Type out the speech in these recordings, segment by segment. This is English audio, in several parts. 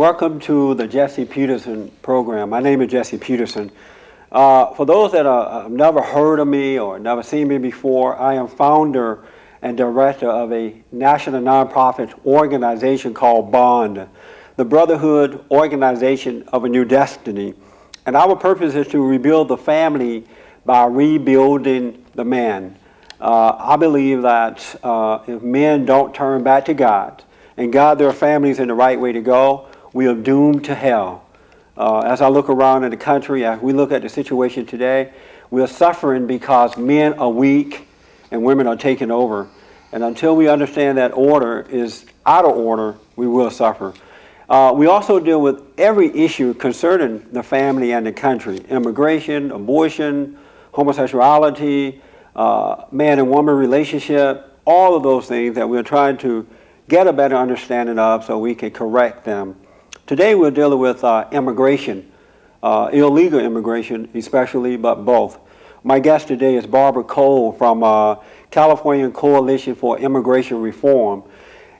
Welcome to the Jesse Peterson program. My name is Jesse Peterson. For those that have never heard of me or never seen me before, I am founder and director of a national nonprofit organization called BOND, the Brotherhood Organization of a New Destiny. And our purpose is to rebuild the family by rebuilding the man. I believe that if men don't turn back to God and guide their families in the right way to go, we are doomed to hell. As I look around in the country, as we look at the situation today, we are suffering because men are weak and women are taking over. And until we understand that order is out of order, we will suffer. We also deal with every issue concerning the family and the country: immigration, abortion, homosexuality, man and woman relationship, all of those things that we're trying to get a better understanding of so we can correct them. Today we're dealing with immigration, illegal immigration especially, but both. My guest today is Barbara Coe from California Coalition for Immigration Reform.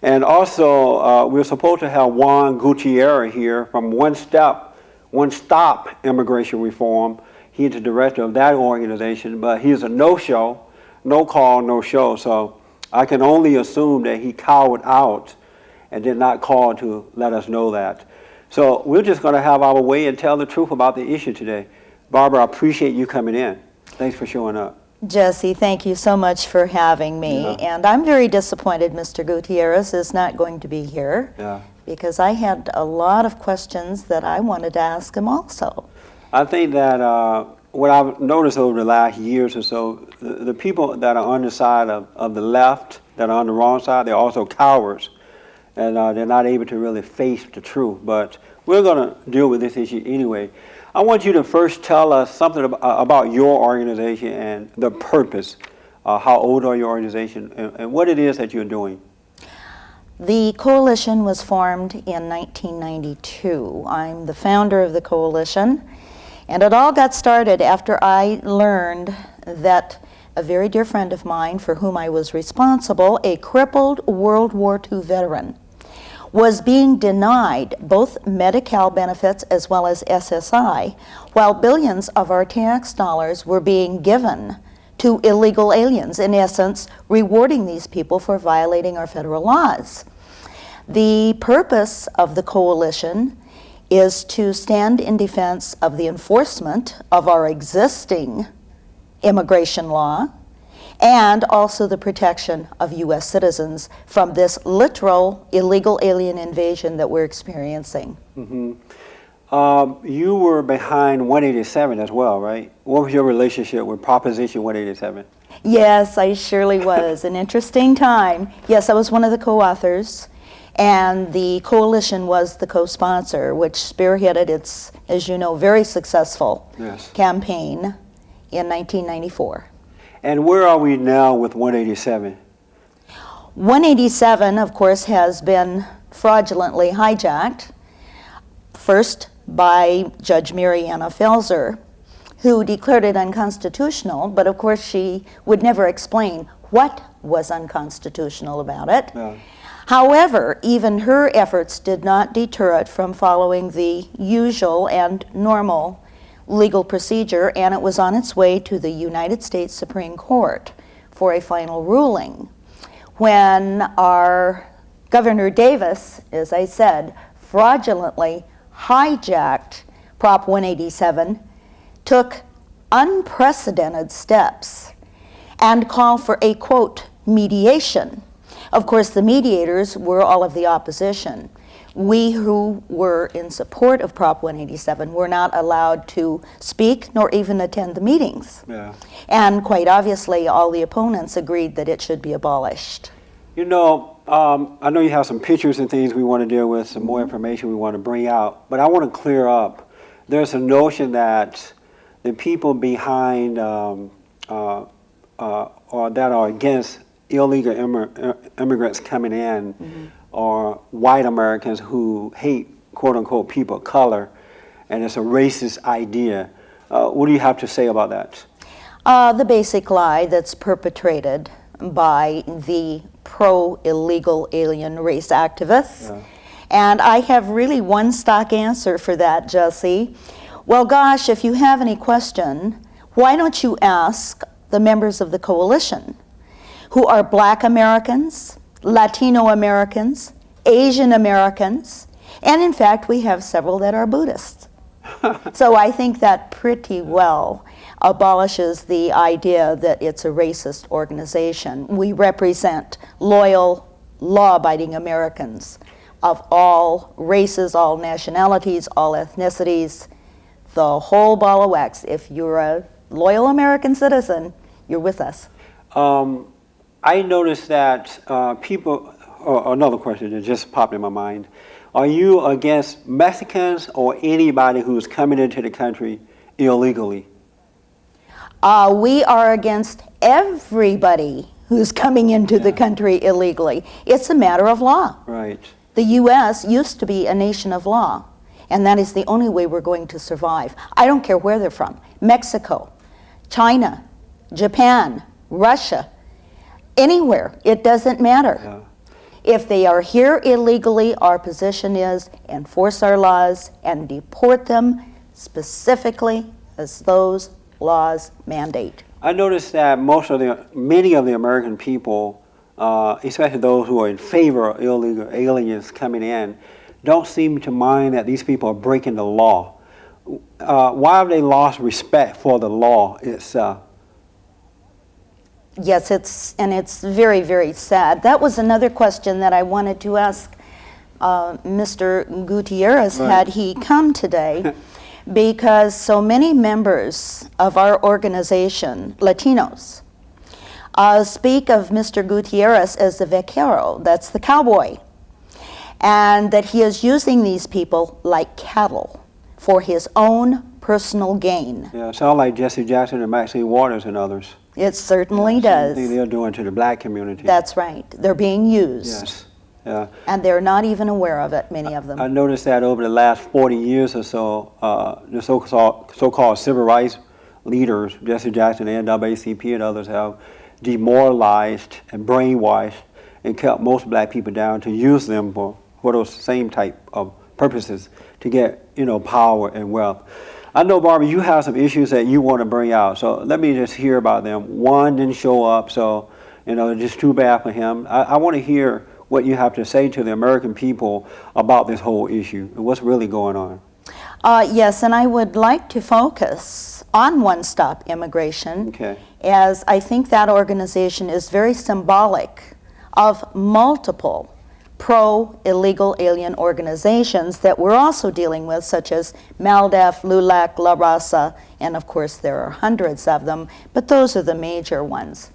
And also we're supposed to have Juan Gutierrez here from One Stop Immigration Reform. He's the director of that organization, but he's a no-show, no call, no show. So I can only assume that he cowered out and did not call to let us know that. So we're just going to have our way and tell the truth about the issue today. Barbara, I appreciate you coming in. Thanks for showing up. Jesse, thank you so much for having me. Yeah. And I'm very disappointed Mr. Gutierrez is not going to be here, because I had a lot of questions that I wanted to ask him also. I think that what I've noticed over the last years or so, the people that are on the side of the left, that are on the wrong side, they're also cowards. And they're not able to really face the truth. But we're going to deal with this issue anyway. I want you to first tell us something about your organization and the purpose. How old are your organization and what it is that you're doing? The coalition was formed in 1992. I'm the founder of the coalition. And it all got started after I learned that a very dear friend of mine, for whom I was responsible, a crippled World War II veteran, was being denied both Medi-Cal benefits as well as SSI, while billions of our tax dollars were being given to illegal aliens, in essence, rewarding these people for violating our federal laws. The purpose of the coalition is to stand in defense of the enforcement of our existing immigration law, and also the protection of U.S. citizens from this literal illegal alien invasion that we're experiencing. Mm-hmm. You were behind 187 as well, right? What was your relationship with Proposition 187? Yes, I surely was. An interesting time. Yes, I was one of the co-authors, and the coalition was the co-sponsor, which spearheaded its, as you know, very successful campaign in 1994. And where are we now with 187? 187, of course, has been fraudulently hijacked, first by Judge Mariana Felser, who declared it unconstitutional, but of course she would never explain what was unconstitutional about it. Yeah. However, even her efforts did not deter it from following the usual and normal legal procedure, and it was on its way to the United States Supreme Court for a final ruling. When our Governor Davis, as I said, fraudulently hijacked Prop 187, took unprecedented steps and called for a, quote, mediation. Of course, the mediators were all of the opposition. We who were in support of Prop 187 were not allowed to speak nor even attend the meetings. Yeah. And quite obviously, all the opponents agreed that it should be abolished. You know, I know you have some pictures and things we want to deal with, some more information we want to bring out, but I want to clear up. There's a notion that the people behind or that are against illegal immigrants coming in are white Americans who hate, quote unquote, people of color, and it's a racist idea. What do you have to say about that? The basic lie that's perpetrated by the pro-illegal alien race activists And I have really one stock answer for that, Jesse. Well, gosh, if you have any question, why don't you ask the members of the coalition, who are Black Americans, Latino Americans, Asian Americans, and in fact, we have several that are Buddhists. So I think that pretty well abolishes the idea that it's a racist organization. We represent loyal, law-abiding Americans of all races, all nationalities, all ethnicities, the whole ball of wax. If you're a loyal American citizen, you're with us. I noticed that people, another question that just popped in my mind. Are you against Mexicans or anybody who's coming into the country illegally? We are against everybody who's coming into the country illegally. It's a matter of law. Right. The U.S. used to be a nation of law, and that is the only way we're going to survive. I don't care where they're from. Mexico, China, Japan, Russia, anywhere. It doesn't matter. Yeah. If they are here illegally, our position is enforce our laws and deport them specifically as those laws mandate. I noticed that many of the American people, especially those who are in favor of illegal aliens coming in, don't seem to mind that these people are breaking the law. Why have they lost respect for the law itself? Yes, it's very, very sad. That was another question that I wanted to ask Mr. Gutierrez had he come today, because so many members of our organization, Latinos, speak of Mr. Gutierrez as the vaquero, that's the cowboy, and that he is using these people like cattle for his own personal gain. Yeah, it sounds like Jesse Jackson and Maxine Waters and others. It certainly Same does. thing they're doing to the black community. That's right. They're being used. Yes. Yeah. And they're not even aware of it, many of them. I noticed that over the last 40 years or so, the so-called civil rights leaders, Jesse Jackson, the NAACP, and others, have demoralized and brainwashed and kept most black people down to use them for those same type of purposes to get, power and wealth. I know, Barbara, you have some issues that you want to bring out, so let me just hear about them. One didn't show up, so, just too bad for him. I want to hear what you have to say to the American people about this whole issue and what's really going on. Yes, and I would like to focus on One Stop Immigration, Okay. as I think that organization is very symbolic of multiple pro-illegal alien organizations that we're also dealing with, such as MALDEF, LULAC, La Raza, and of course there are hundreds of them, but those are the major ones.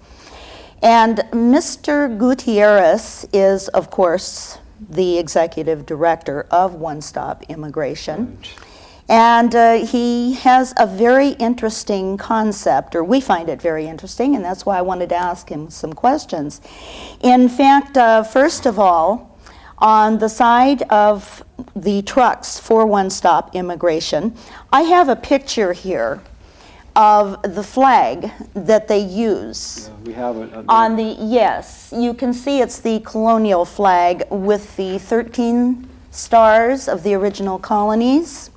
And Mr. Gutierrez is, of course, the executive director of One Stop Immigration. Right. And he has a very interesting concept, or we find it very interesting, and that's why I wanted to ask him some questions. In fact, first of all, on the side of the trucks for One Stop Immigration, I have a picture here of the flag that they use. Yeah, we have it. On the, yes, you can see it's the colonial flag with the 13 stars of the original colonies.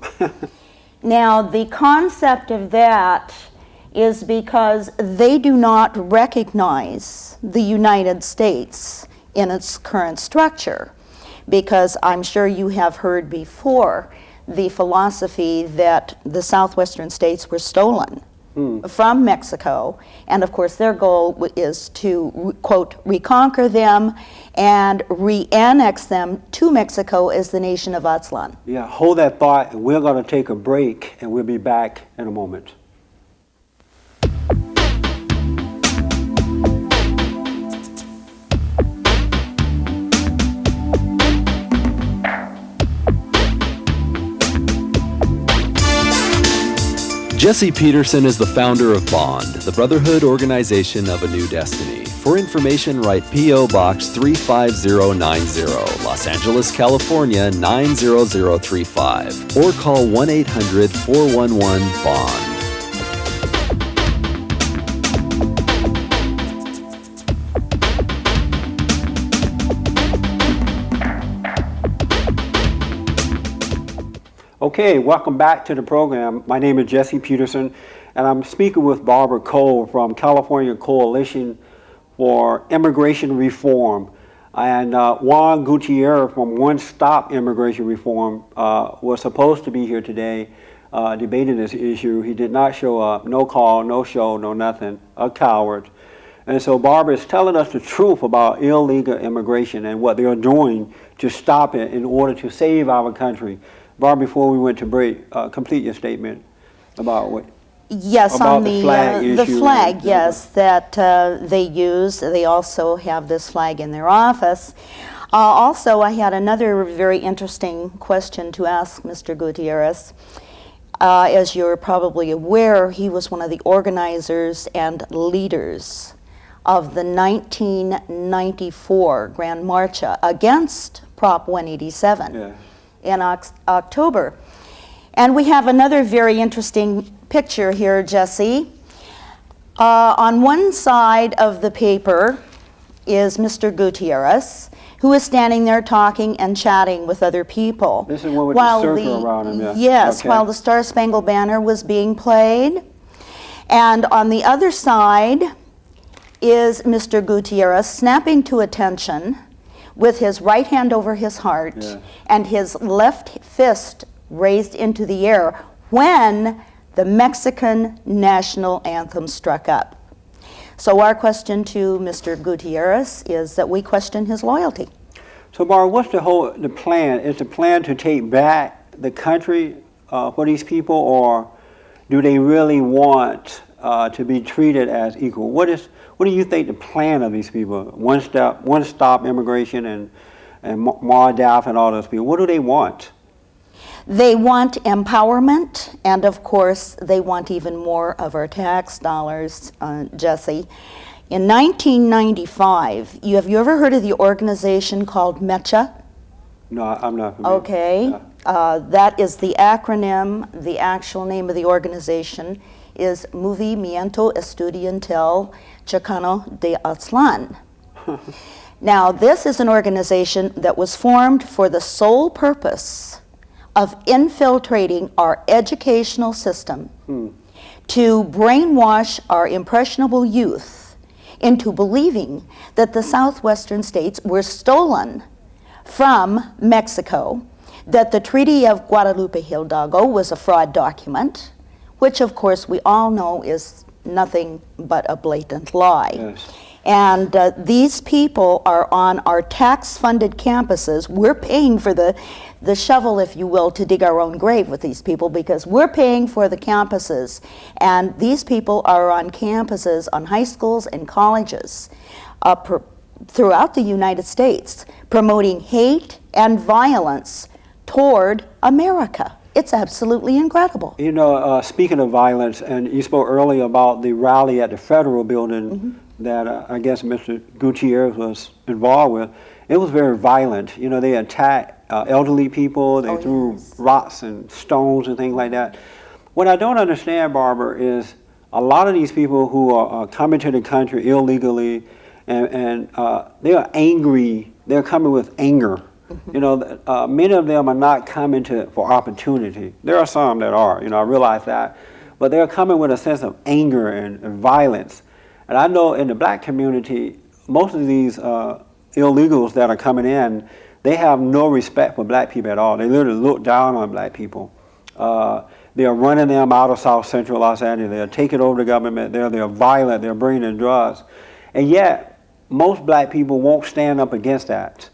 Now, the concept of that is because they do not recognize the United States in its current structure, because I'm sure you have heard before the philosophy that the southwestern states were stolen from Mexico, and of course their goal is to, quote, reconquer them and re-annex them to Mexico as the nation of Aztlan. Yeah, hold that thought, and we're going to take a break, and we'll be back in a moment. Jesse Peterson is the founder of Bond, the Brotherhood Organization of a New Destiny. For information, write P.O. Box 35090, Los Angeles, California 90035, or call 1-800-411-BOND. Okay, welcome back to the program. My name is Jesse Peterson, and I'm speaking with Barbara Coe from California Coalition for Immigration Reform. And Juan Gutierrez from One Stop Immigration Reform was supposed to be here today debating this issue. He did not show up. No call, no show, no nothing. A coward. And so Barbara is telling us the truth about illegal immigration and what they are doing to stop it in order to save our country. Barbara, before we went to break, complete your statement about what. Yes, about on the flag the issue flag, and- yes, that they use. They also have this flag in their office. Also, I had another very interesting question to ask Mr. Gutierrez. As you're probably aware, he was one of the organizers and leaders of the 1994 Grand March against Prop 187 Yeah. in October. And we have another very interesting picture here, Jesse. On one side of the paper is Mr. Gutierrez, who is standing there talking and chatting with other people. This is one with the circle around him, yeah. Yes, Okay. while the Star Spangled Banner was being played. And on the other side is Mr. Gutierrez snapping to attention with his right hand over his heart Yes. and his left fist raised into the air when the Mexican national anthem struck up. So our question to Mr. Gutierrez is that we question his loyalty. So Barbara, what's the plan? Is the plan to take back the country for these people, or do they really want to be treated as equal? What do you think the plan of these people? One stop immigration and MARDAF and all those people. What do they want? They want empowerment, and of course, they want even more of our tax dollars, Jesse. In 1995, have you ever heard of the organization called MECHA? No, I'm not familiar. Okay, that is the acronym. The actual name of the organization is Movimiento Estudiantil Chicano de Aztlán. Now, this is an organization that was formed for the sole purpose of infiltrating our educational system to brainwash our impressionable youth into believing that the southwestern states were stolen from Mexico, that the Treaty of Guadalupe Hidalgo was a fraud document, which of course we all know is nothing but a blatant lie. Yes. And these people are on our tax-funded campuses. We're paying for the shovel, if you will, to dig our own grave with these people, because we're paying for the campuses. And these people are on campuses, on high schools and colleges throughout the United States, promoting hate and violence toward America. It's absolutely incredible. You know, speaking of violence, and you spoke earlier about the rally at the federal building that I guess Mr. Gutierrez was involved with. It was very violent. You know, they attacked elderly people. They threw rocks and stones and things like that. What I don't understand, Barbara, is a lot of these people who are coming to the country illegally, and they are angry. They're coming with anger. You know, many of them are not coming for opportunity. There are some that are, you know, I realize that. But they're coming with a sense of anger and violence. And I know in the black community, most of these illegals that are coming in, they have no respect for black people at all. They literally look down on black people. They are running them out of South Central Los Angeles. They are taking over the government. They're violent. They're bringing in drugs. And yet, most black people won't stand up against that.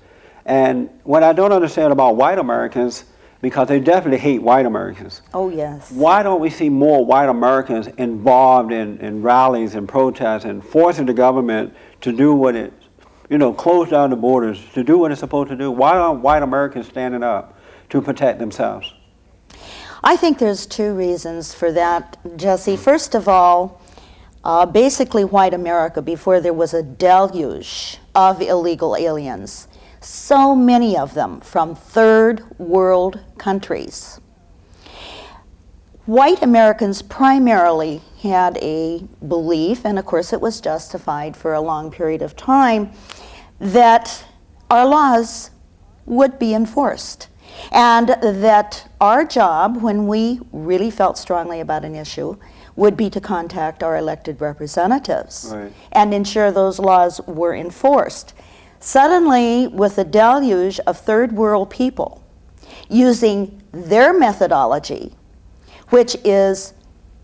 And what I don't understand about white Americans, because they definitely hate white Americans. Oh, yes. Why don't we see more white Americans involved in rallies and protests and forcing the government to do what it, you know, close down the borders, to do what it's supposed to do? Why aren't white Americans standing up to protect themselves? I think there's two reasons for that, Jesse. First of all, basically white America, before there was a deluge of illegal aliens, so many of them from third world countries. White Americans primarily had a belief, and of course it was justified for a long period of time, that our laws would be enforced. And that our job, when we really felt strongly about an issue, would be to contact our elected representatives Right. and ensure those laws were enforced. Suddenly, with a deluge of third world people using their methodology, which is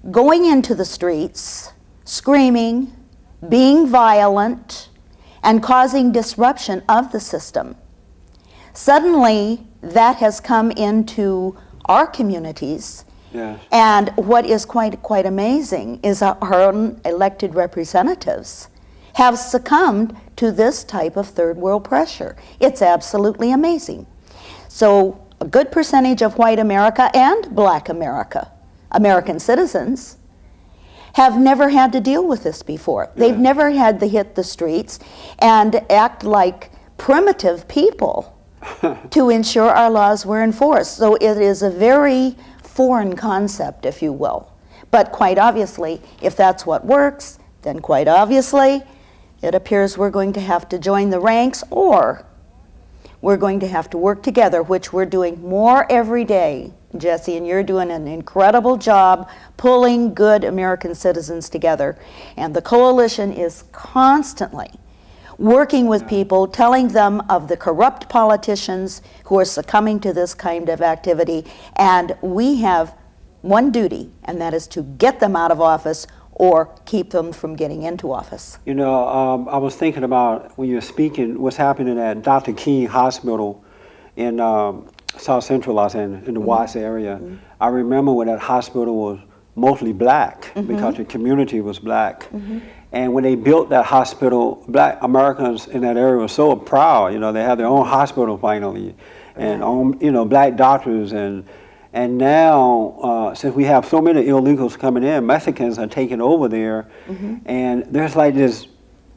going into the streets, screaming, being violent, and causing disruption of the system, suddenly that has come into our communities. Yes. And what is quite amazing is our own elected representatives have succumbed to this type of third world pressure. It's absolutely amazing. So a good percentage of white America and black America, American citizens, have never had to deal with this before. They've never had to hit the streets and act like primitive people to ensure our laws were enforced. So it is a very foreign concept, if you will. But quite obviously, if that's what works, then quite obviously, it appears we're going to have to join the ranks, or we're going to have to work together, which we're doing more every day, Jesse, and you're doing an incredible job pulling good American citizens together. And the coalition is constantly working with people, telling them of the corrupt politicians who are succumbing to this kind of activity. And we have one duty, and that is to get them out of office or keep them from getting into office. You know, I was thinking about, when you were speaking, what's happening at Dr. King Hospital in South Central Los Angeles, in the Watts area. I remember when that hospital was mostly black, because the community was black. And when they built that hospital, black Americans in that area were so proud. You know, they had their own hospital finally, and own, you know, black doctors. And now, since we have so many illegals coming in, Mexicans are taking over there, and there's like this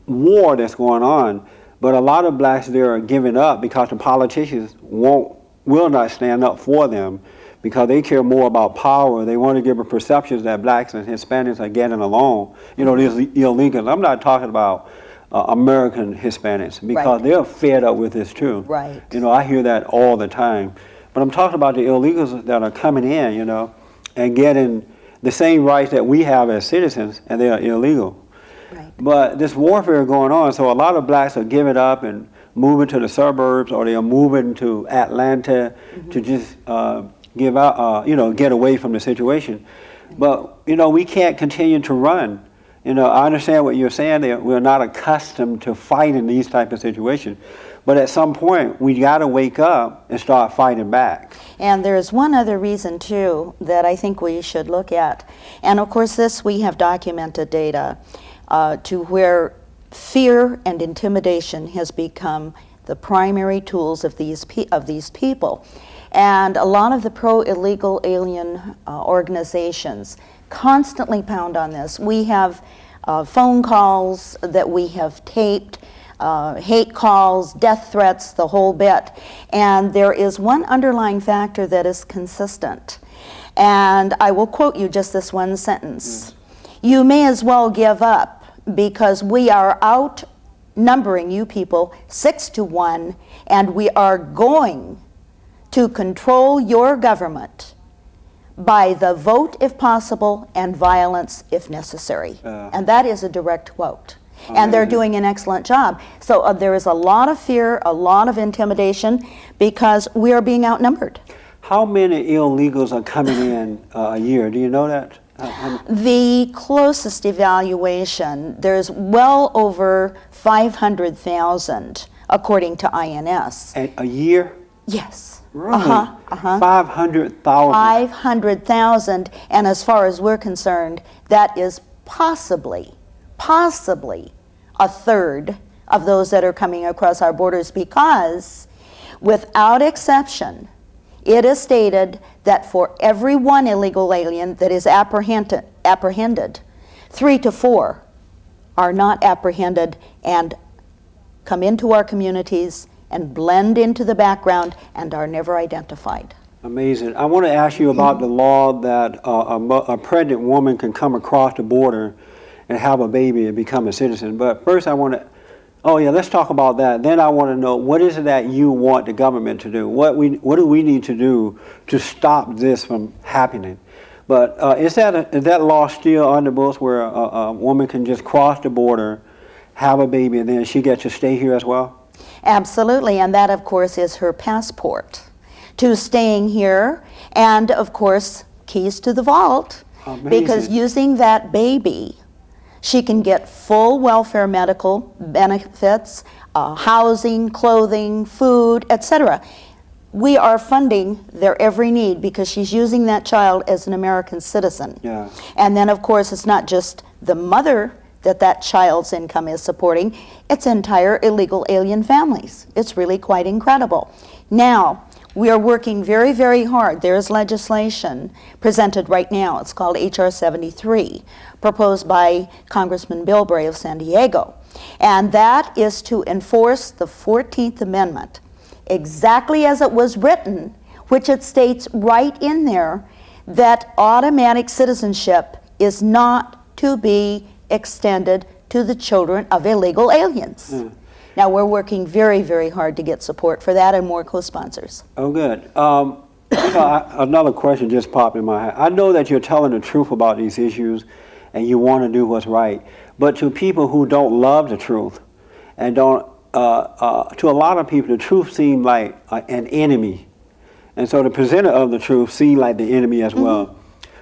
war that's going on. But a lot of blacks there are giving up because the politicians will not stand up for them, because they care more about power. They want to give a perception that blacks and Hispanics are getting along. You know, these illegals. I'm not talking about American Hispanics, because they're fed up with this too. Right. You know, I hear that all the time. But I'm talking about the illegals that are coming in, you know, and getting the same rights that we have as citizens, and they are illegal. Right. But this warfare going on, so a lot of blacks are giving up and moving to the suburbs, or they are moving to Atlanta to just give out, you know, get away from the situation. But, you know, we can't continue to run. You know, I understand what you're saying there. We're not accustomed to fighting these type of situations. But at some point, we got to wake up and start fighting back. And there's one other reason, too, that I think we should look at. And of course, this we have documented data to where fear and intimidation has become the primary tools of these people. And a lot of the pro-illegal alien organizations constantly pound on this. We have phone calls that we have taped, hate calls, death threats, the whole bit. And there is one underlying factor that is consistent. And I will quote you just this one sentence. You may as well give up, because we are outnumbering you people 6-1, and we are going to control your government by the vote if possible and violence if necessary. And that is a direct quote. And they're doing an excellent job. So there is a lot of fear, a lot of intimidation, because we are being outnumbered. How many illegals are coming in a year? Do you know that? The closest evaluation, there's well over 500,000, according to INS. A year? Yes. Really? 500,000. 500,000, and as far as we're concerned, that is possibly a third of those that are coming across our borders, because without exception, it is stated that for every one illegal alien that is apprehended, 3 to 4 are not apprehended and come into our communities and blend into the background and are never identified. Amazing. I want to ask you about the law that a pregnant woman can come across the border and have a baby and become a citizen. But first I want to Oh yeah, let's talk about that. Then I want to know, what is it that you want the government to do? What do we need to do to stop this from happening? But is that law still on the books where a woman can just cross the border, have a baby, and then she gets to stay here as well? Absolutely, and that of course is her passport to staying here, and of course keys to the vault. Amazing. Because using that baby, she can get full welfare medical benefits, housing, clothing, food, etc. We are funding their every need because she's using that child as an American citizen. Yeah. And then of course it's not just the mother that child's income is supporting, it's entire illegal alien families. It's really quite incredible. Now, we are working very, very hard. There is legislation presented right now. It's called H.R. 73, proposed by Congressman Bill Bray of San Diego. And that is to enforce the 14th Amendment, exactly as it was written, which it states right in there that automatic citizenship is not to be extended to the children of illegal aliens. Now, we're working very, very hard to get support for that and more co-sponsors. Oh, good. Another question just popped in my head. I know that you're telling the truth about these issues and you want to do what's right, but to people who don't love the truth and don't, to a lot of people, the truth seems like an enemy. And so the presenter of the truth seems like the enemy as well.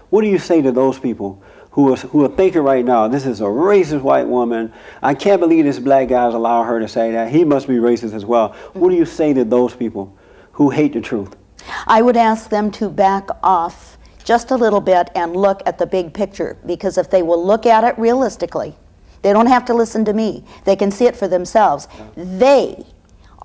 What do you say to those people who are thinking right now, this is a racist white woman, I can't believe this black guy's allowing her to say that, he must be racist as well? What do you say to those people who hate the truth? I would ask them to back off just a little bit and look at the big picture, because if they will look at it realistically, they don't have to listen to me, they can see it for themselves. They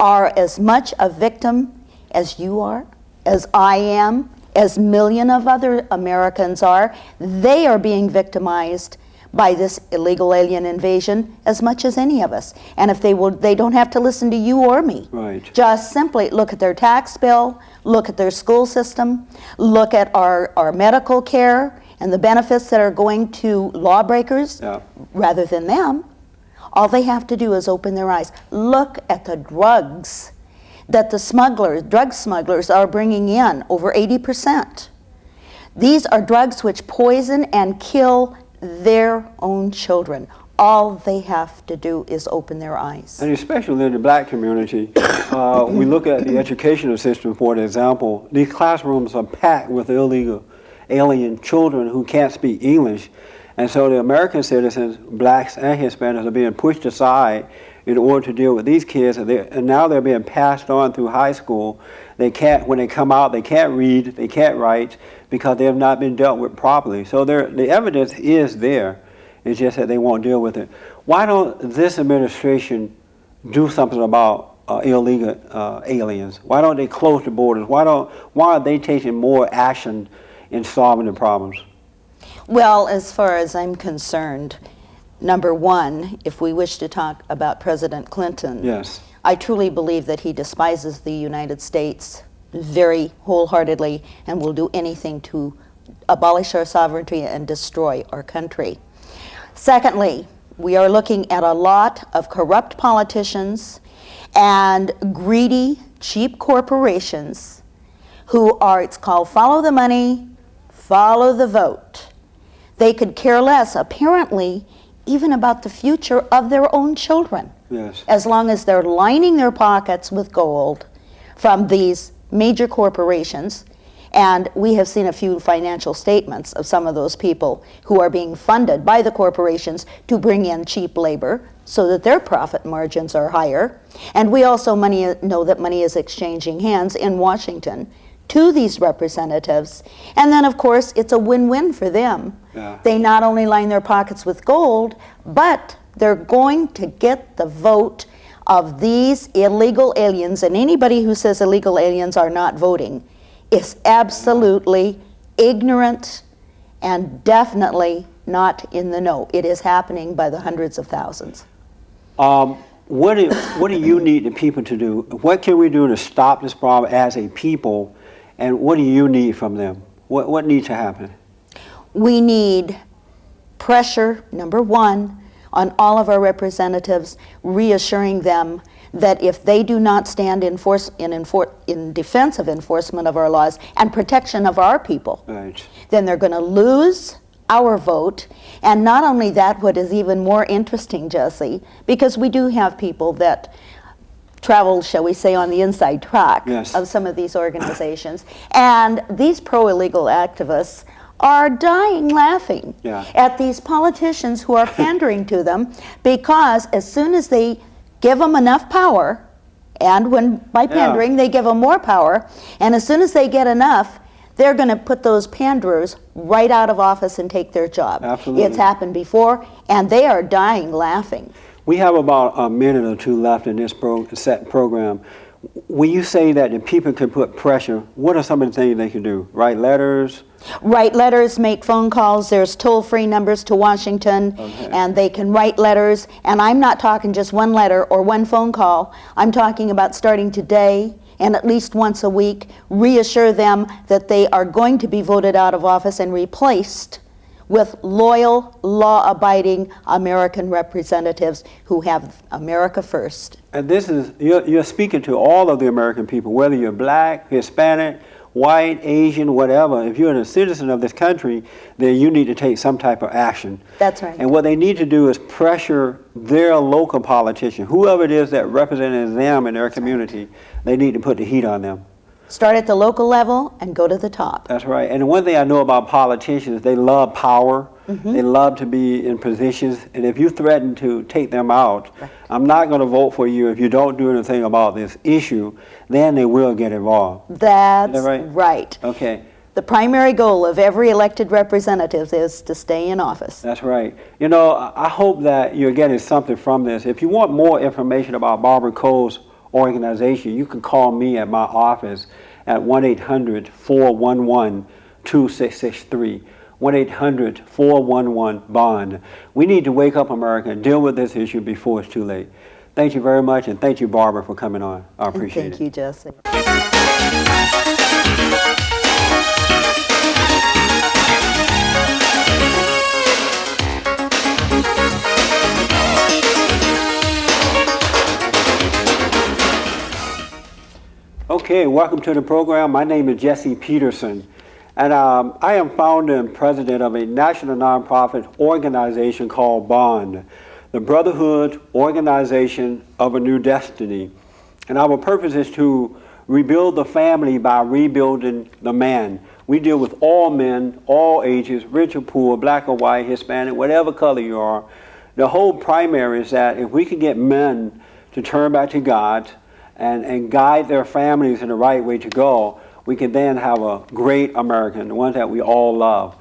are as much a victim as you are, as I am, as millions of other Americans are. They are being victimized by this illegal alien invasion as much as any of us. And if they don't have to listen to you or me. Right. Just simply look at their tax bill, look at their school system, look at our medical care and the benefits that are going to lawbreakers rather than them. All they have to do is open their eyes. Look at the drugs that the drug smugglers are bringing in, over 80%. These are drugs which poison and kill their own children. All they have to do is open their eyes. And especially in the black community, we look at the educational system, for example, these classrooms are packed with illegal alien children who can't speak English. And so the American citizens, blacks and Hispanics, are being pushed aside in order to deal with these kids, and now they're being passed on through high school. They can't, when they come out, they can't read, they can't write, because they have not been dealt with properly. So the evidence is there. It's just that they won't deal with it. Why don't this administration do something about illegal aliens? Why don't they close the borders? Why are they taking more action in solving the problems? Well, as far as I'm concerned, number one, if we wish to talk about President Clinton, yes, I truly believe that he despises the United States very wholeheartedly and will do anything to abolish our sovereignty and destroy our country. Secondly, we are looking at a lot of corrupt politicians and greedy, cheap corporations who are, it's called follow the money, follow the vote. They could care less, apparently, even about the future of their own children. yes, As long as they're lining their pockets with gold from these major corporations. And we have seen a few financial statements of some of those people who are being funded by the corporations to bring in cheap labor so that their profit margins are higher. And we also know that money is exchanging hands in Washington to these representatives. And then, of course, it's a win-win for them. Yeah. They not only line their pockets with gold, but they're going to get the vote of these illegal aliens. And anybody who says illegal aliens are not voting is absolutely ignorant and definitely not in the know. It is happening by the hundreds of thousands. What do you need the people to do? What can we do to stop this problem as a people? And what do you need from them? What needs to happen? We need pressure, number one, on all of our representatives, reassuring them that if they do not stand in defense of enforcement of our laws and protection of our people, Right. then they're going to lose our vote. And not only that, what is even more interesting, Jesse, because we do have people that travel, shall we say, on the inside track Yes. of some of these organizations, and these pro-illegal activists are dying laughing Yeah. at these politicians who are pandering to them, because as soon as they give them enough power, and when by pandering they give them more power, and as soon as they get enough, they're going to put those panderers right out of office and take their job. Absolutely. It's happened before, and they are dying laughing. We have about a minute or two left in this set program. When you say that the people can put pressure, what are some of the things they can do? Write letters? Write letters, make phone calls. There's toll-free numbers to Washington, Okay. and they can write letters. And I'm not talking just one letter or one phone call. I'm talking about starting today and at least once a week, reassure them that they are going to be voted out of office and replaced with loyal, law-abiding American representatives who have America first. And this is, you're speaking to all of the American people, whether you're black, Hispanic, white, Asian, whatever. If you're a citizen of this country, then you need to take some type of action. That's right. And what they need to do is pressure their local politician, whoever it is that represents them in their community, they need to put the heat on them. Start at the local level and go to the top. That's right. And the one thing I know about politicians, they love power. They love to be in positions. And if you threaten to take them out, I'm not going to vote for you if you don't do anything about this issue, then they will get involved. That's Is that right? right. Okay. The primary goal of every elected representative is to stay in office. That's right. You know, I hope that you're getting something from this. If you want more information about Barbara Coe's organization, you can call me at my office at 1-800-411-2663. 1-800-411-BOND. We need to wake up America and deal with this issue before it's too late. Thank you very much, and thank you, Barbara, for coming on. I appreciate it. Thank you, Jesse. Okay, welcome to the program. My name is Jesse Peterson, and I am founder and president of a national nonprofit organization called BOND, the Brotherhood Organization of a New Destiny. And our purpose is to rebuild the family by rebuilding the man. We deal with all men, all ages, rich or poor, black or white, Hispanic, whatever color you are. The whole primary is that if we can get men to turn back to God and guide their families in the right way to go, we can then have a great American, the one that we all love.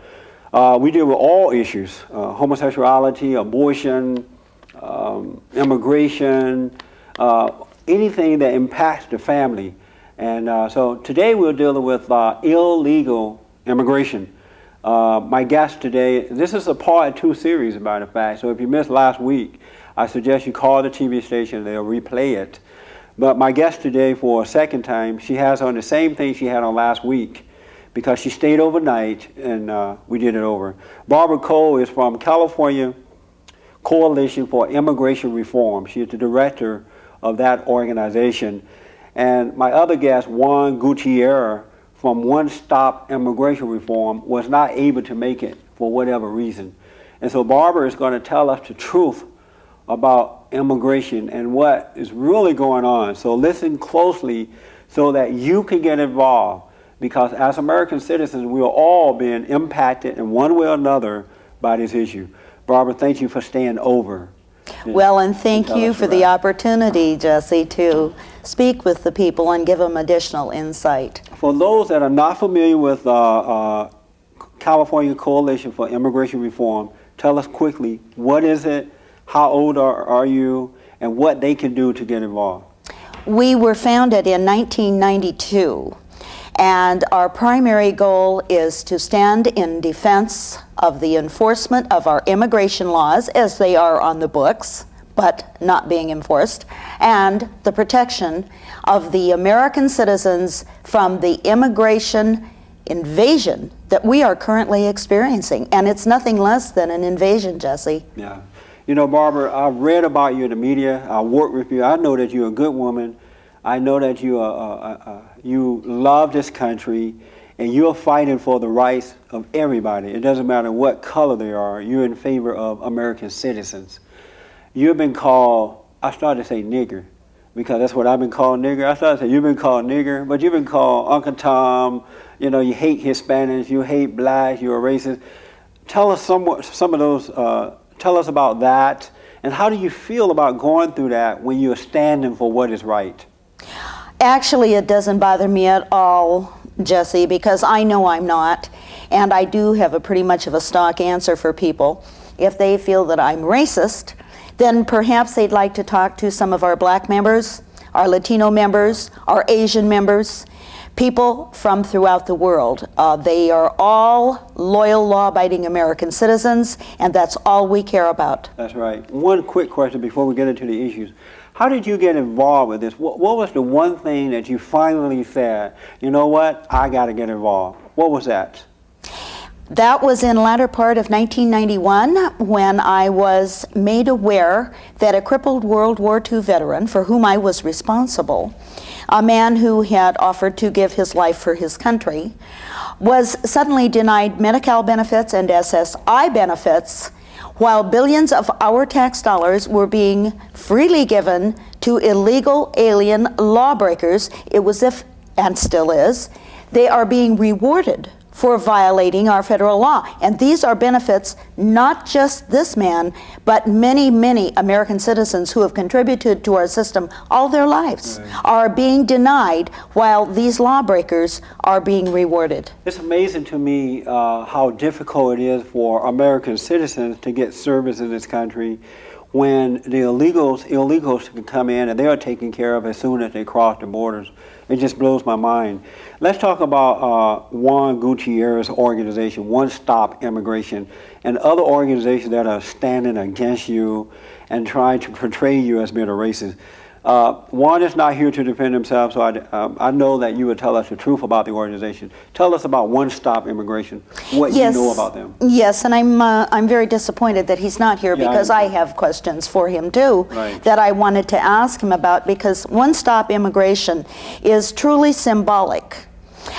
We deal with all issues, homosexuality, abortion, immigration, anything that impacts the family. And so today we're dealing with illegal immigration. My guest today, this is a part 2 series, as a matter of fact, so if you missed last week, I suggest you call the TV station, they'll replay it. But my guest today, for a second time, she has on the same thing she had on last week because she stayed overnight and we did it over. Barbara Coe is from California Coalition for Immigration Reform. She is the director of that organization. And my other guest, Juan Gutierrez, from One Stop Immigration Reform, was not able to make it for whatever reason. And so Barbara is going to tell us the truth about immigration and what is really going on. So listen closely so that you can get involved, because as American citizens, we are all being impacted in one way or another by this issue. Barbara, thank you for staying over. Well, and thank tell you us for the about opportunity, Jesse, to speak with the people and give them additional insight. For those that are not familiar with California Coalition for Immigration Reform, tell us quickly, what is it, how old are you, and what they can do to get involved? We were founded in 1992, and our primary goal is to stand in defense of the enforcement of our immigration laws as they are on the books, but not being enforced, and the protection of the American citizens from the immigration invasion that we are currently experiencing. And it's nothing less than an invasion, Jesse. Yeah. You know, Barbara, I've read about you in the media. I work with you. I know that you're a good woman. I know that you love this country, and you're fighting for the rights of everybody. It doesn't matter what color they are. You're in favor of American citizens. You've been called, I started to say nigger, because that's what I've been called, nigger. I started to say, you've been called nigger, but you've been called Uncle Tom. You know, you hate Hispanics, you hate blacks, you're a racist. Tell us some of those, tell us about that, and how do you feel about going through that when you're standing for what is right? Actually, it doesn't bother me at all, Jesse, because I know I'm not, and I do have a pretty much of a stock answer for people. If they feel that I'm racist, then perhaps they'd like to talk to some of our black members, our Latino members, our Asian members, people from throughout the world. They are all loyal, law-abiding American citizens, and that's all we care about. That's right. One quick question before we get into the issues. How did you get involved with this? What was the one thing that you finally said, you know what, I got to get involved? What was that? That was in the latter part of 1991 when I was made aware that a crippled World War II veteran, for whom I was responsible, a man who had offered to give his life for his country, was suddenly denied Medi-Cal benefits and SSI benefits, while billions of our tax dollars were being freely given to illegal alien lawbreakers. It was if, and still is, they are being rewarded for violating our federal law. And these are benefits, not just this man, but many, many American citizens who have contributed to our system all their lives are being denied while these lawbreakers are being rewarded. It's amazing to me how difficult it is for American citizens to get service in this country when the illegals can come in and they are taken care of as soon as they cross the borders. It just blows my mind. Let's talk about Juan Gutierrez's organization, One Stop Immigration, and other organizations that are standing against you and trying to portray you as being a racist. Juan is not here to defend himself, so I know that you would tell us the truth about the organization. Tell us about One Stop Immigration, what you know about them. Yes, and I'm very disappointed that he's not here because I have questions for him too that I wanted to ask him about, because One Stop Immigration is truly symbolic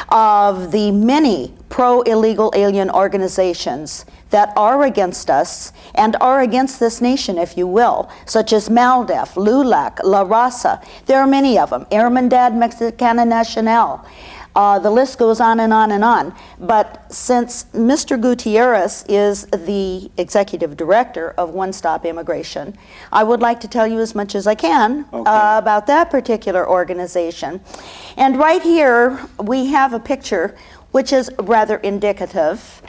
of the many pro-illegal alien organizations that are against us and are against this nation, if you will, such as MALDEF, LULAC, La Raza. There are many of them. Hermandad Mexicana Nacional. The list goes on and on and on. But since Mr. Gutierrez is the executive director of One Stop Immigration, I would like to tell you as much as I can about that particular organization. And right here we have a picture which is rather indicative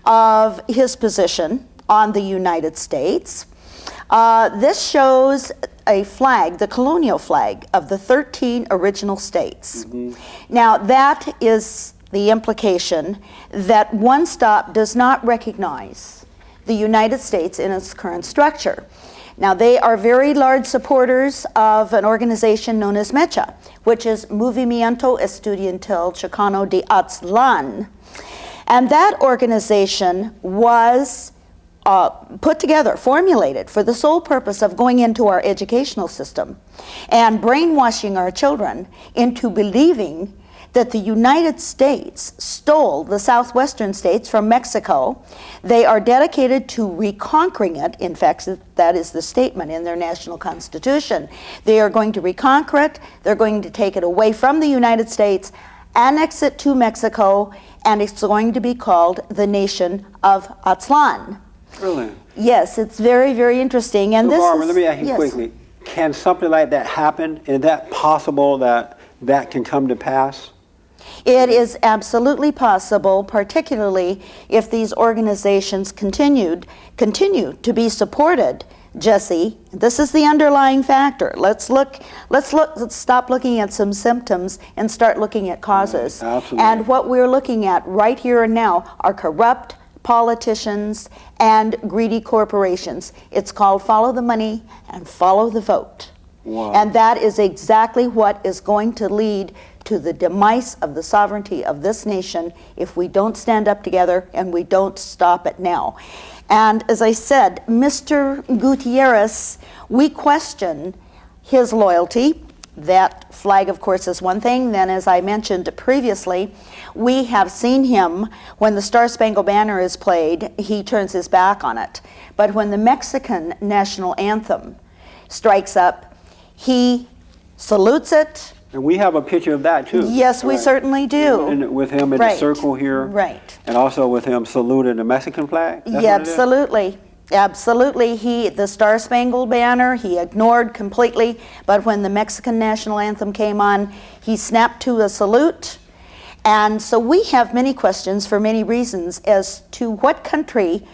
of his position on the United States. This shows a flag, the colonial flag of the 13 original states. Now that is the implication that One Stop does not recognize the United States in its current structure. Now they are very large supporters of an organization known as MECHA, which is Movimiento Estudiantil Chicano de Aztlán. And that organization was put together, formulated for the sole purpose of going into our educational system and brainwashing our children into believing that the United States stole the southwestern states from Mexico. They are dedicated to reconquering it. In fact, that is the statement in their national constitution. They are going to reconquer it. They're going to take it away from the United States, annex it to Mexico, and it's going to be called the Nation of Aztlán. Really? Yes, it's very, very interesting. And so this Barbara, let me ask you quickly, can something like that happen? Is that possible that that can come to pass? It is absolutely possible, particularly if these organizations continue to be supported. Jesse, this is the underlying factor. Let's stop looking at some symptoms and start looking at causes. Absolutely. And what we're looking at right here and now are corrupt politicians and greedy corporations. It's called follow the money and follow the vote. Wow. And that is exactly what is going to lead to the demise of the sovereignty of this nation if we don't stand up together and we don't stop it now. And as I said, Mr. Gutierrez, we question his loyalty. That flag, of course, is one thing. Then, as I mentioned previously, we have seen him, when the Star-Spangled Banner is played, he turns his back on it. But when the Mexican national anthem strikes up, he salutes it. And we have a picture of that too. Yes, we certainly do. And with him in the circle here. Right. And also with him saluting the Mexican flag. That's Yeah, what it is? absolutely. Absolutely. The Star-Spangled Banner, he ignored completely. But when the Mexican national anthem came on, he snapped to a salute. And so we have many questions for many reasons as to what country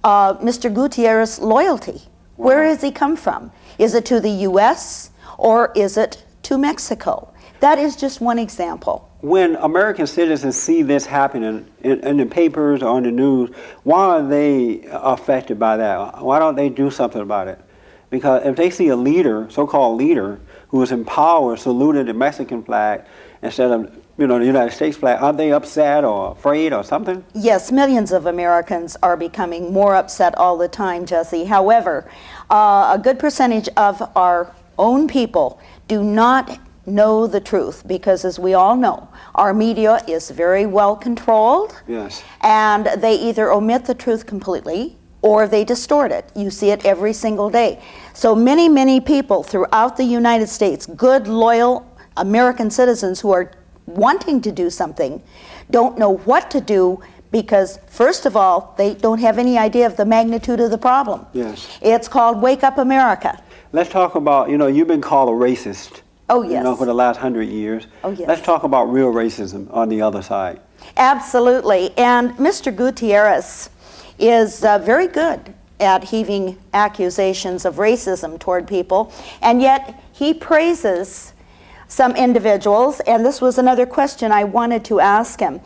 Mr. Gutierrez's loyalty. Wow. Where has he come from? Is it to the U.S. or is it to Mexico? That is just one example. When American citizens see this happening in the papers or on the news, why are they affected by that? Why don't they do something about it? Because if they see a leader, so-called leader, who is in power saluting the Mexican flag instead of the United States flag, aren't they upset or afraid or something? Yes, millions of Americans are becoming more upset all the time, Jesse. However, a good percentage of our own people do not know the truth because, as we all know, our media is very well controlled. Yes. And they either omit the truth completely or they distort it. You see it every single day. So many, many people throughout the United States, good, loyal American citizens who are wanting to do something, don't know what to do because, first of all, they don't have any idea of the magnitude of the problem. Yes. It's called Wake Up America. Let's talk about, you've been called a racist. Oh, yes. For the last 100 years. Oh, yes. Let's talk about real racism on the other side. Absolutely. And Mr. Gutierrez is very good at heaving accusations of racism toward people, and yet he praises some individuals, and this was another question I wanted to ask him.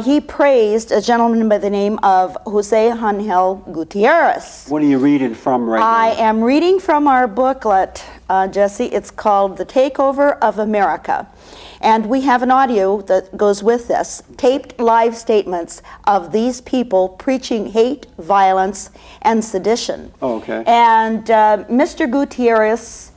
He praised a gentleman by the name of Jose Angel Gutierrez. What are you reading from right I now? am reading from our booklet, Jesse. It's called The Takeover of America. And we have an audio that goes with this, taped live statements of these people preaching hate, violence, and sedition. Oh, okay. And Mr. Gutierrez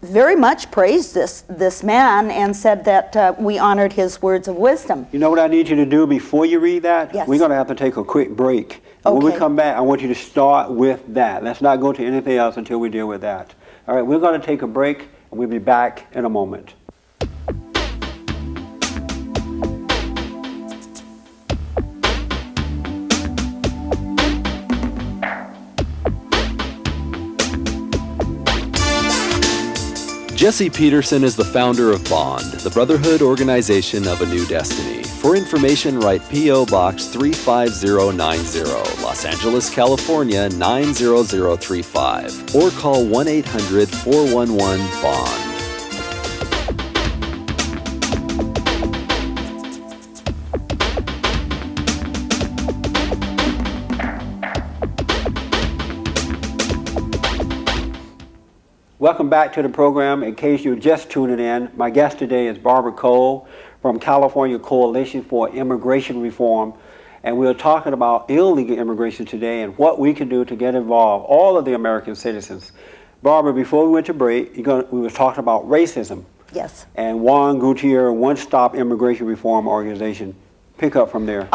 very much praised this man and said that we honored his words of wisdom. You know what I need you to do before you read that? Yes. We're going to have to take a quick break. When we Okay. come back, I want you to start with that. Let's not go to anything else until we deal with that. All right, we're going to take a break, and we'll be back in a moment. Jesse Peterson is the founder of Bond, the Brotherhood Organization of a New Destiny. For information, write P.O. Box 35090, Los Angeles, California 90035, or call 1-800-411-BOND. Welcome back to the program. In case you're just tuning in, my guest today is Barbara Coe from California Coalition for Immigration Reform. And we're talking about illegal immigration today and what we can do to get involved, all of the American citizens. Barbara, before we went to break, we were talking about racism. Yes. And Juan Gutierrez, One Stop Immigration Reform Organization. Pick up from there.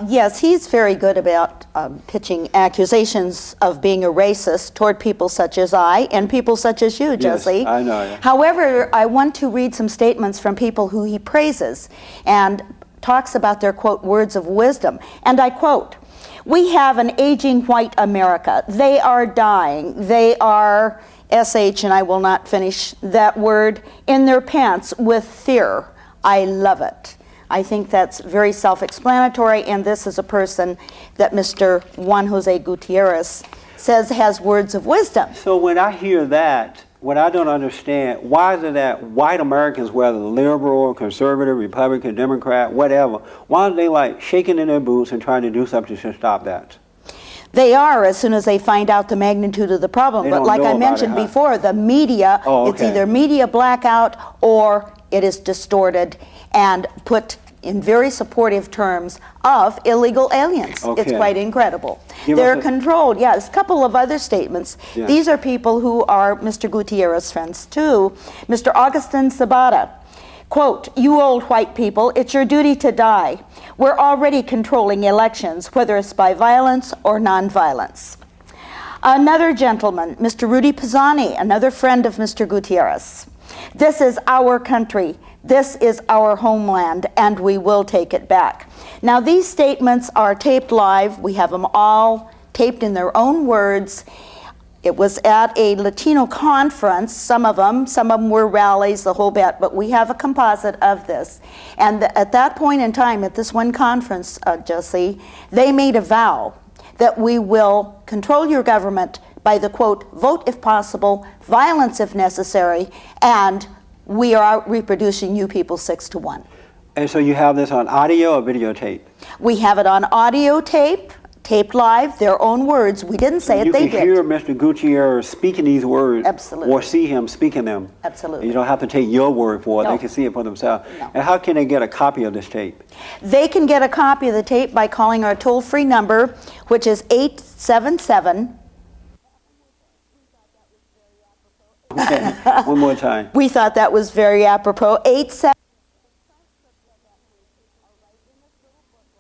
Yes, he's very good about pitching accusations of being a racist toward people such as I and people such as you, Jesse. Yes, I know. Yeah. However, I want to read some statements from people who he praises and talks about their, quote, words of wisdom. And I quote, "We have an aging white America. They are dying. They are, SH, and I will not finish that word, in their pants with fear. I love it." I think that's very self-explanatory, and this is a person that Mr. Juan Jose Gutierrez says has words of wisdom. So when I hear that, what I don't understand, why is it that white Americans, whether liberal, conservative, Republican, Democrat, whatever, why are they like shaking in their boots and trying to do something to stop that? They are, as soon as they find out the magnitude of the problem. They But don't like know I about mentioned it, huh? before, the media, Oh, it's okay. either media blackout or it is distorted and put in very supportive terms of illegal aliens. Okay. It's quite incredible. Give They're us a- controlled. Yes, a couple of other statements. Yeah. These are people who are Mr. Gutierrez friends too. Mr. Augustin Sabata, quote, "You old white people, it's your duty to die. We're already controlling elections, whether it's by violence or nonviolence." Another gentleman, Mr. Rudy Pisani, another friend of Mr. Gutierrez. "This is our country. This is our homeland, and we will take it back." Now, these statements are taped live. We have them all taped in their own words. It was at a Latino conference, some of them were rallies, the whole bit, but we have a composite of this. And at that point in time, at this one conference, Jesse, they made a vow that we will control your government by the, quote, "vote if possible, violence if necessary, and we are out reproducing you people 6-1. And so you have this on audio or videotape? We have it on audio tape, taped live, their own words. We didn't say it, they You can did. hear Mr. Gutierrez speaking these words. Absolutely. Or see him speaking them. Absolutely. You don't have to take your word for it. No. They can see it for themselves. No. And how can they get a copy of this tape? They can get a copy of the tape by calling our toll-free number, which is 877. Okay, one more time. We thought that was very apropos. 87.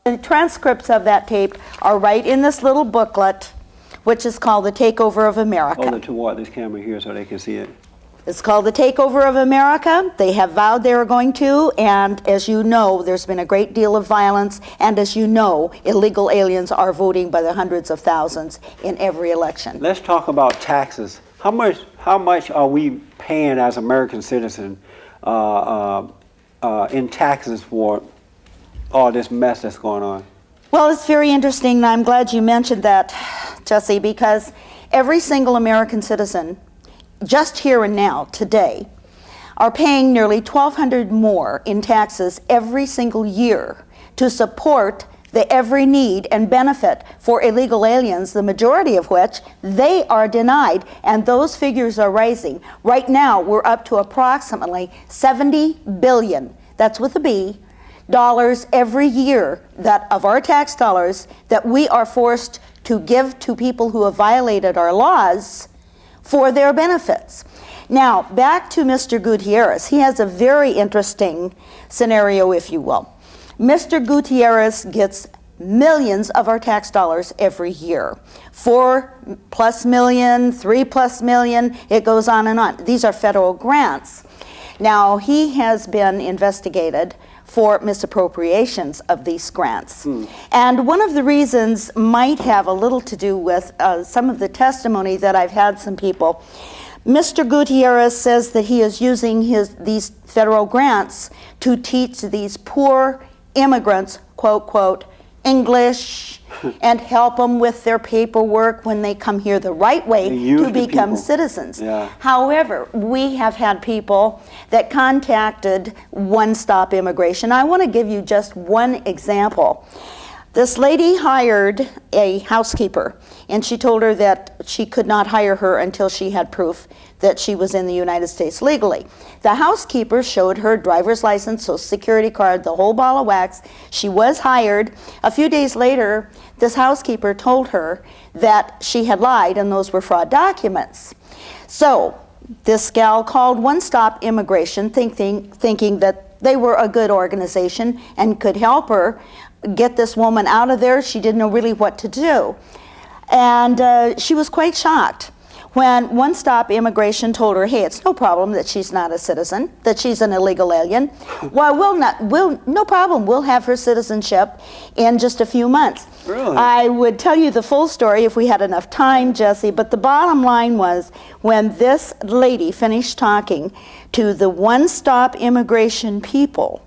The transcripts of that tape are right in this little booklet, which is called The Takeover of America. Hold it toward this camera here so they can see it. It's called The Takeover of America. They have vowed they were going to, and as you know, there's been a great deal of violence, and as you know, illegal aliens are voting by the hundreds of thousands in every election. Let's talk about taxes. How much are we paying as American citizens in taxes for all this mess that's going on? Well, it's very interesting, and I'm glad you mentioned that, Jesse, because every single American citizen, just here and now, today, are paying nearly $1,200 more in taxes every single year to support the every need and benefit for illegal aliens, the majority of which they are denied, and those figures are rising. Right now, we're up to approximately $70 billion, that's with a B, dollars every year that of our tax dollars that we are forced to give to people who have violated our laws for their benefits. Now, back to Mr. Gutierrez. He has a very interesting scenario, if you will. Mr. Gutierrez gets millions of our tax dollars every year. 4+ million, 3+ million, it goes on and on. These are federal grants. Now, he has been investigated for misappropriations of these grants. And one of the reasons might have a little to do with some of the testimony that I've had some people. Mr. Gutierrez says that he is using these federal grants to teach these poor immigrants, quote, quote, English, and help them with their paperwork when they come here the right way to become people. citizens. Yeah. However, we have had people that contacted One Stop Immigration. I want to give you just one example. This lady hired a housekeeper, and she told her that she could not hire her until she had proof that she was in the United States legally. The housekeeper showed her driver's license, social security card, the whole ball of wax. She was hired. A few days later, this housekeeper told her that she had lied and those were fraud documents. So this gal called One Stop Immigration thinking that they were a good organization and could help her get this woman out of there. She didn't know really what to do. And she was quite shocked when One Stop Immigration told her, hey, it's no problem that she's not a citizen, that she's an illegal alien. Well, no problem, we'll have her citizenship in just a few months. Really? I would tell you the full story if we had enough time, Jesse, but the bottom line was when this lady finished talking to the One Stop Immigration people,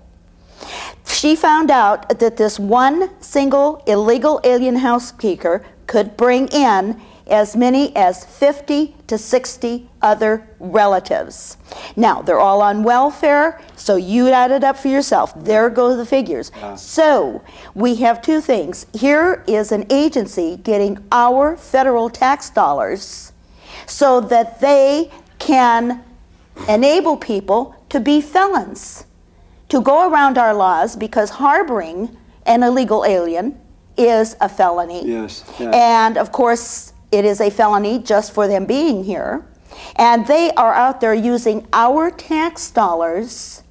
she found out that this one single illegal alien housekeeper could bring in as many as 50 to 60 other relatives. Now, they're all on welfare, so you add it up for yourself. There go the figures. So, we have two things. Here is an agency getting our federal tax dollars so that they can enable people to be felons. to go around our laws because harboring an illegal alien is a felony. Yes. And of course, it is a felony just for them being here. And they are out there using our tax dollars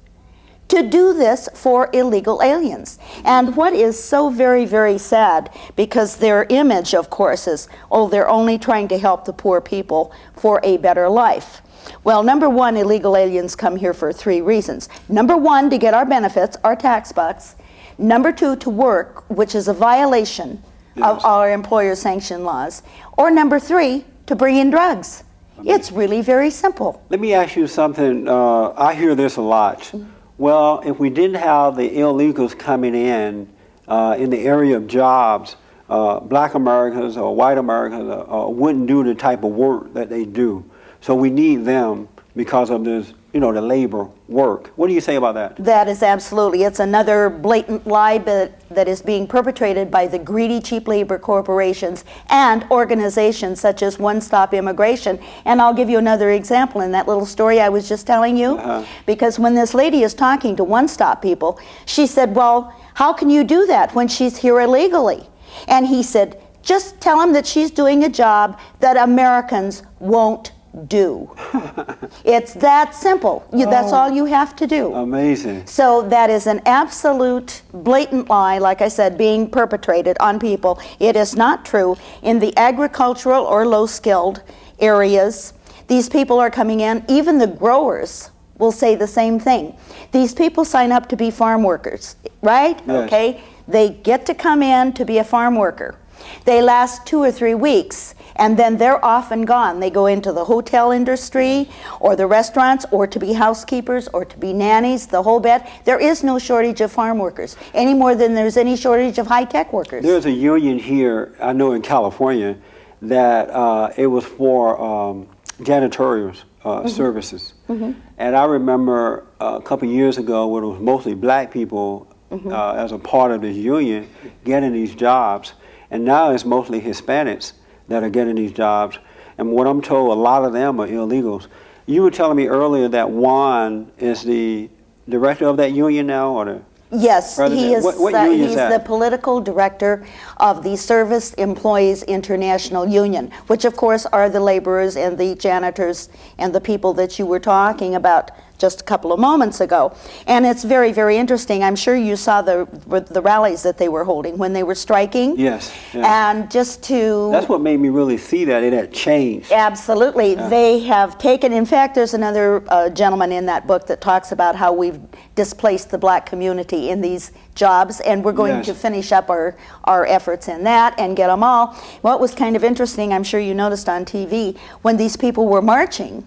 to do this for illegal aliens. And what is so very, very sad, because their image, of course, is, oh, they're only trying to help the poor people for a better life. Well, number one, illegal aliens come here for 3 reasons. Number one, to get our benefits, our tax bucks. Number two, to work, which is a violation of our employer-sanctioned laws. Or number 3, to bring in drugs. It's really very simple. Let me ask you something. I hear this a lot. Well, if we didn't have the illegals coming in the area of jobs, black Americans or white Americans wouldn't do the type of work that they do. So we need them because of this, the labor work. What do you say about that? That is absolutely. It's another blatant lie that is being perpetrated by the greedy cheap labor corporations and organizations such as One Stop Immigration. And I'll give you another example in that little story I was just telling you. Because when this lady is talking to One Stop people, she said, well, how can you do that when she's here illegally? And he said, just tell them that she's doing a job that Americans won't do. It's that simple. That's all you have to do. Amazing. So that is an absolute blatant lie, like I said, being perpetrated on people. It is not true. In the agricultural or low-skilled areas, these people are coming in. Even the growers will say the same thing. These people sign up to be farm workers, right? Yes. Okay. They get to come in to be a farm worker. They last 2 or 3 weeks, and then they're off and gone. They go into the hotel industry or the restaurants, or to be housekeepers or to be nannies, the whole bit. There is no shortage of farm workers any more than there's any shortage of high-tech workers. There's a union here, I know in California, that it was for janitorial services. And I remember a couple years ago when it was mostly black people as a part of this union getting these jobs. And now it's mostly Hispanics that are getting these jobs. And what I'm told, a lot of them are illegals. You were telling me earlier that Juan is the director of that union now, or the Yes, president? he is. What union is he's that? the political director of the Service Employees International Union, which of course are the laborers and the janitors and the people that you were talking about just a couple of moments ago. And it's very, very interesting. I'm sure you saw the rallies that they were holding when they were striking. Yes. And just to... That's what made me really see that it had changed. Absolutely. They have taken, in fact, there's another gentleman in that book that talks about how we've displaced the black community in these jobs, and we're going to finish up our efforts in that and get them all. What was kind of interesting, I'm sure you noticed on TV, when these people were marching,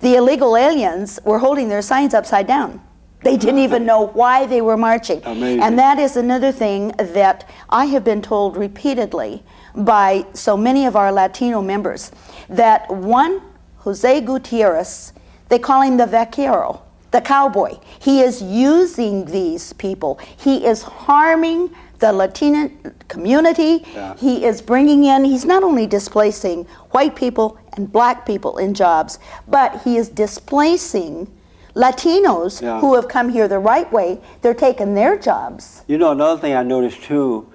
the illegal aliens were holding their signs upside down. They didn't even know why they were marching. Amazing. And that is another thing that I have been told repeatedly by so many of our Latino members, that one, Jose Gutierrez, they call him the vaquero, the cowboy. He is using these people. He is harming the Latino community. He is bringing in, he's not only displacing white people and black people in jobs, but he is displacing Latinos who have come here the right way. They're taking their jobs. You know, another thing I noticed too,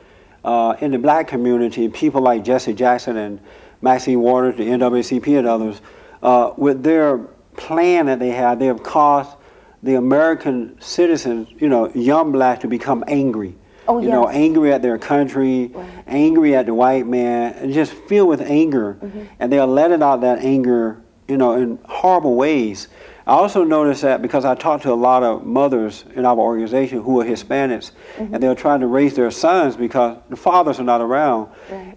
in the black community, people like Jesse Jackson and Maxine Waters, the NAACP and others, with their plan that they have caused the American citizens, young black, to become angry. Angry at their country, angry at the white man, and just filled with anger. And they're letting out that anger, in horrible ways. I also noticed that because I talked to a lot of mothers in our organization who are Hispanics, and they're trying to raise their sons because the fathers are not around.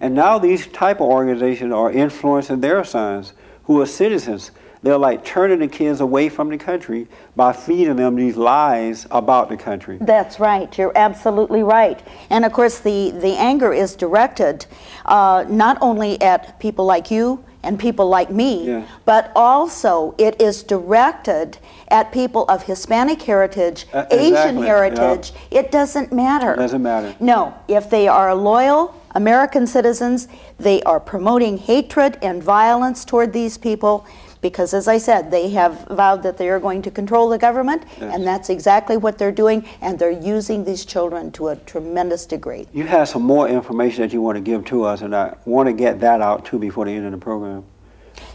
And now these type of organizations are influencing their sons who are citizens. They're like turning the kids away from the country by feeding them these lies about the country. That's right. You're absolutely right. And of course, the anger is directed not only at people like you and people like me, but also it is directed at people of Hispanic heritage, Asian heritage. It doesn't matter. It doesn't matter. No. If they are loyal American citizens, they are promoting hatred and violence toward these people. because, as I said, they have vowed that they are going to control the government, Yes. and that's exactly what they're doing, and they're using these children to a tremendous degree. You have some more information that you want to give to us, and I want to get that out too before the end of the program.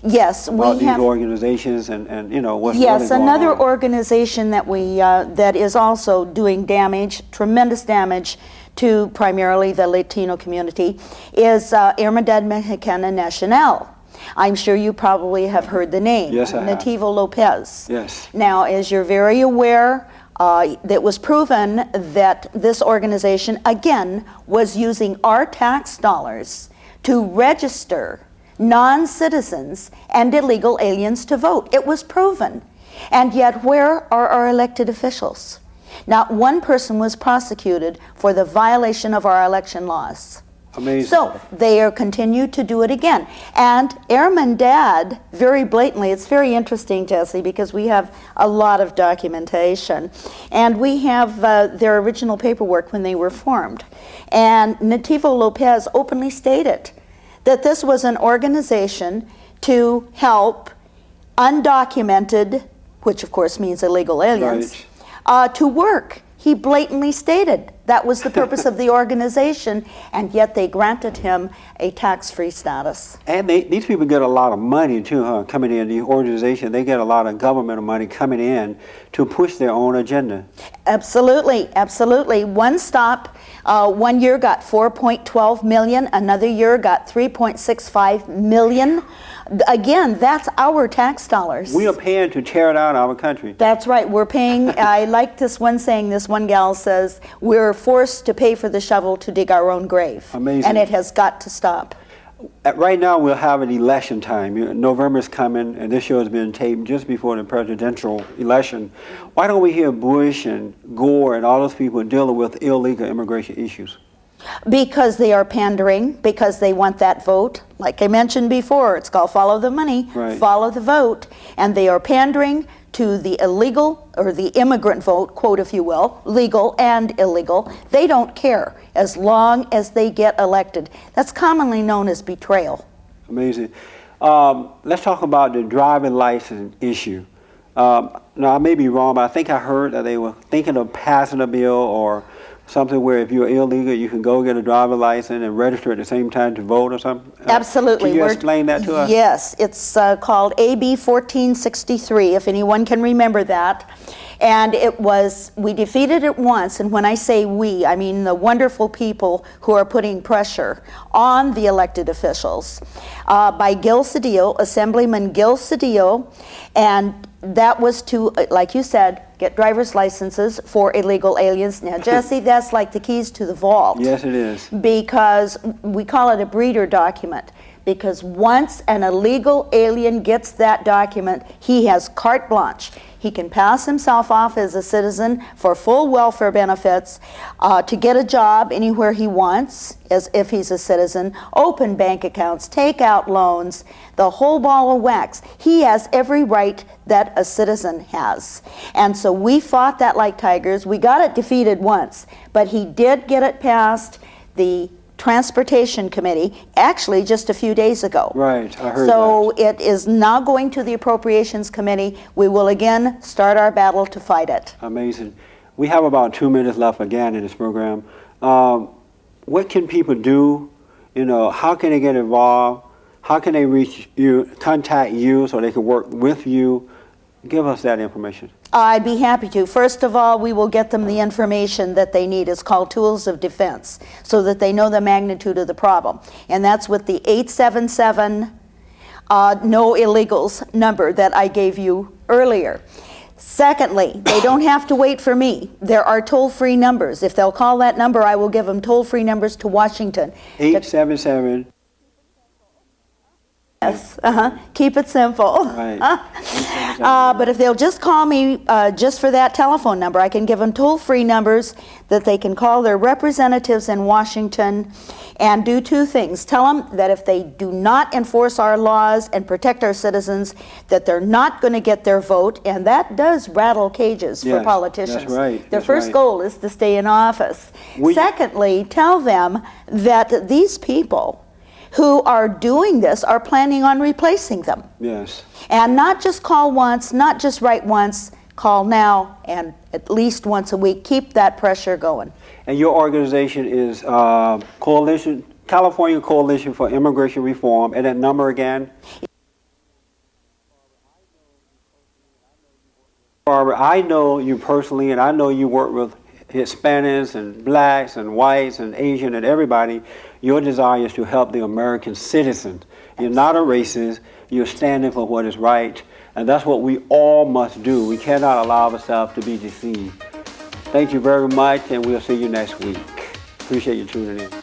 Yes, About we these have. organizations and you know, what's Yes, really going another on. organization that we that is also doing damage, tremendous damage to primarily the Latino community, is Hermandad Mexicana Nacional. I'm sure you probably have heard the name. Yes, I have. Nativo Lopez. Yes. Now, as you're very aware, it was proven that this organization, again, was using our tax dollars to register non-citizens and illegal aliens to vote. It was proven. And yet, where are our elected officials? Not one person was prosecuted for the violation of our election laws. Amazing. So they are continued to do it again. And Hermandad, very blatantly, it's very interesting, Jesse, because we have a lot of documentation. And we have their original paperwork when they were formed. And Nativo Lopez openly stated that this was an organization to help undocumented, which of course means illegal aliens, to work. He blatantly stated that was the purpose of the organization, and yet they granted him a tax-free status. And these people get a lot of money too, huh? Coming in, the organization, they get a lot of governmental money coming in to push their own agenda. Absolutely, absolutely. One stop, 1 year got 4.12 million, another year got 3.65 million. Again, that's our tax dollars. We are paying to tear down our country. That's right. We're paying. I like this one saying. This one gal says, we're forced to pay for the shovel to dig our own grave. Amazing. And it has got to stop. Right now, we'll have an election time. November's coming, and this show has been taped just before the presidential election. Why don't we hear Bush and Gore and all those people dealing with illegal immigration issues? Because they are pandering, because they want that vote. Like I mentioned before, it's called follow the money, Right. follow the vote. And they are pandering to the illegal, or the immigrant vote, quote if you will, legal and illegal. They don't care as long as they get elected. That's commonly known as betrayal. Amazing. Let's talk about the driving license issue. Now, I may be wrong, but I think I heard that they were thinking of passing a bill or something where if you're illegal, you can go get a driver's license and register at the same time to vote or something? Absolutely. Can you explain that to us? Yes, it's called AB 1463, if anyone can remember that. And it was, we defeated it once, and when I say we, I mean the wonderful people who are putting pressure on the elected officials, by Gil Cedillo, Assemblyman Gil Cedillo, and that was to, like you said, get driver's licenses for illegal aliens. Now, Jesse, that's like the keys to the vault. Yes, it is. Because we call it a breeder document. Because once an illegal alien gets that document, he has carte blanche. He can pass himself off as a citizen for full welfare benefits, to get a job anywhere he wants, as if he's a citizen, open bank accounts, take out loans, the whole ball of wax. He has every right that a citizen has. And so we fought that like tigers. We got it defeated once, but he did get it past the Transportation Committee, actually just a few days ago. Right, I heard So it is now going to the Appropriations Committee. We will again start our battle to fight it. Amazing. We have about 2 minutes left again in this program. What can people do? You know, how can they get involved? How can they reach you, contact you so they can work with you? Give us that information. I'd be happy to. First of all, we will get them the information that they need. It's called Tools of Defense, so that they know the magnitude of the problem. And that's with the 877 No Illegals number that I gave you earlier. Secondly, they don't have to wait for me. There are toll-free numbers. If they'll call that number, I will give them toll-free numbers to Washington. 877. Yes, keep it simple. Right. But if they'll just call me just for that telephone number, I can give them toll-free numbers that they can call their representatives in Washington and do two things. Tell them that if they do not enforce our laws and protect our citizens, that they're not going to get their vote, and that does rattle cages for Yes, politicians. that's right, Their that's first right. goal is to stay in office. Secondly, tell them that these people who are doing this are planning on replacing them. Yes. And not just call once, not just write once, call now, and at least once a week. Keep that pressure going. And your organization is California Coalition for Immigration Reform, and that number again? Barbara, I know you personally, and I know you work with Hispanics and blacks and whites and Asian and everybody. Your desire is to help the American citizens. You're not a racist. You're standing for what is right. And that's what we all must do. We cannot allow ourselves to be deceived. Thank you very much, and we'll see you next week. Appreciate you tuning in.